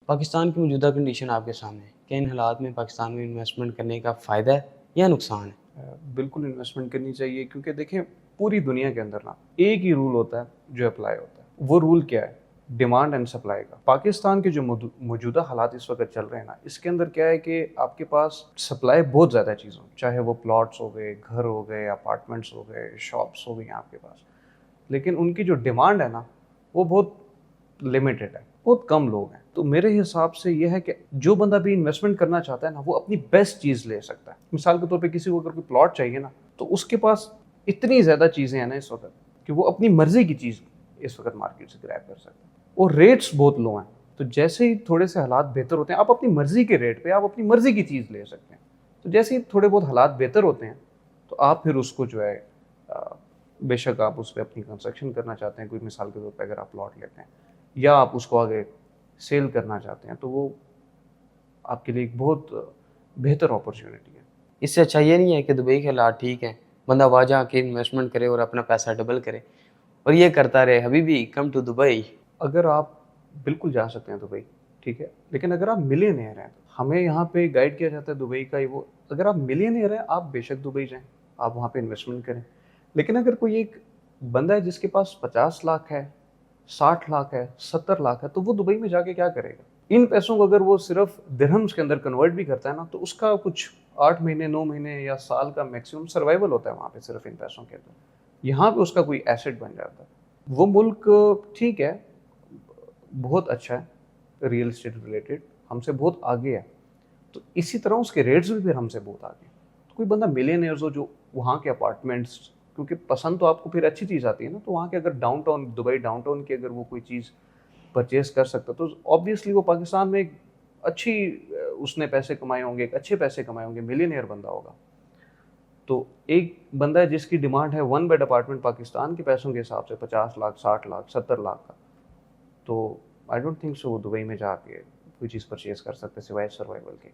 पाकिस्तान की मौजूदा कंडीशन आपके सामने है। क्या इन हालात में पाकिस्तान में इन्वेस्टमेंट करने का फ़ायदा है या नुकसान है? बिल्कुल इन्वेस्टमेंट करनी चाहिए, क्योंकि देखें पूरी दुनिया के अंदर ना एक ही रूल होता है जो अप्लाई होता है। वो रूल क्या है? डिमांड एंड सप्लाई का। पाकिस्तान के जो मौजूदा हालात इस वक्त चल रहे हैं ना, इसके अंदर क्या है कि आपके पास सप्लाई बहुत ज़्यादा है चीज़ों, चाहे वो प्लॉट्स हो गए, घर हो गए, अपार्टमेंट्स हो गए, शॉप्स हो गई आपके पास, लेकिन उनकी जो डिमांड है ना वो बहुत लिमिटेड है, बहुत कम लोग हैं। तो मेरे हिसाब से यह है कि जो बंदा भी इन्वेस्टमेंट करना चाहता है ना, वो अपनी बेस्ट चीज़ ले सकता है। मिसाल के तौर पे किसी को अगर कोई प्लॉट चाहिए ना, तो उसके पास इतनी ज़्यादा चीज़ें हैं ना इस वक्त कि वो अपनी मर्ज़ी की चीज़ इस वक्त मार्केट से ग्रैब कर सकता है, और रेट्स बहुत लो हैं। तो जैसे ही थोड़े से हालात बेहतर होते हैं, आप अपनी मर्ज़ी के रेट पे आप अपनी मर्ज़ी की चीज़ ले सकते हैं। तो जैसे ही थोड़े बहुत हालात बेहतर होते हैं, तो आप फिर उसको जो है बेशक आप उस पर अपनी कंस्ट्रक्शन करना चाहते हैं, कोई मिसाल के तौर पे अगर आप प्लॉट लेते हैं, या आप उसको आगे सेल करना चाहते हैं, तो वो आपके लिए एक बहुत बेहतर अपॉर्चुनिटी है। इससे अच्छा ये नहीं है कि दुबई के हालात ठीक हैं, बंदा वहाँ जाके इन्वेस्टमेंट करे और अपना पैसा डबल करे और ये करता रहे, हबीबी कम टू दुबई। अगर आप बिल्कुल जा सकते हैं दुबई, ठीक है, लेकिन अगर आप मिलियनेयर हैं, हमें यहाँ पे गाइड किया जाता है दुबई का ही वो, अगर आप मिलियनेयर हैं आप बेशक दुबई जाएं, आप वहाँ पे इन्वेस्टमेंट करें। लेकिन अगर कोई एक बंदा है जिसके पास 50 लाख है, 60 लाख है, 70 लाख है, तो वो दुबई में जाके क्या करेगा? इन पैसों को अगर वो सिर्फ दिरहम्स के अंदर कन्वर्ट भी करता है ना, तो उसका कुछ 8 महीने, 9 महीने या साल का मैक्सिमम सर्वाइवल होता है वहाँ पे सिर्फ इन पैसों के अंदर। यहाँ पे उसका कोई एसेट बन जाता है। वो मुल्क ठीक है, बहुत अच्छा है, रियल एस्टेट रिलेटेड हमसे बहुत आगे है, तो इसी तरह उसके रेट्स भी फिर हमसे बहुत आगे हैं। तो कोई बंदा मिलियनेयर्स हो जो वहाँ के अपार्टमेंट्स, क्योंकि पसंद तो आपको फिर अच्छी चीज़ आती है ना, तो वहाँ के अगर डाउनटाउन दुबई डाउनटाउन की अगर वो कोई चीज़ परचेज कर सकता, तो ऑब्वियसली वो पाकिस्तान में एक अच्छी उसने पैसे कमाए होंगे, एक अच्छे पैसे कमाए होंगे, मिलियनेयर बंदा होगा। तो एक बंदा है जिसकी डिमांड है 1 बेड अपार्टमेंट पाकिस्तान के पैसों के हिसाब से 50 लाख, 60 लाख, 70 लाख का, तो आई डोंट थिंक सो वो दुबई में जाके कोई चीज़ परचेज कर सकते सिवाय सर्वाइवल के।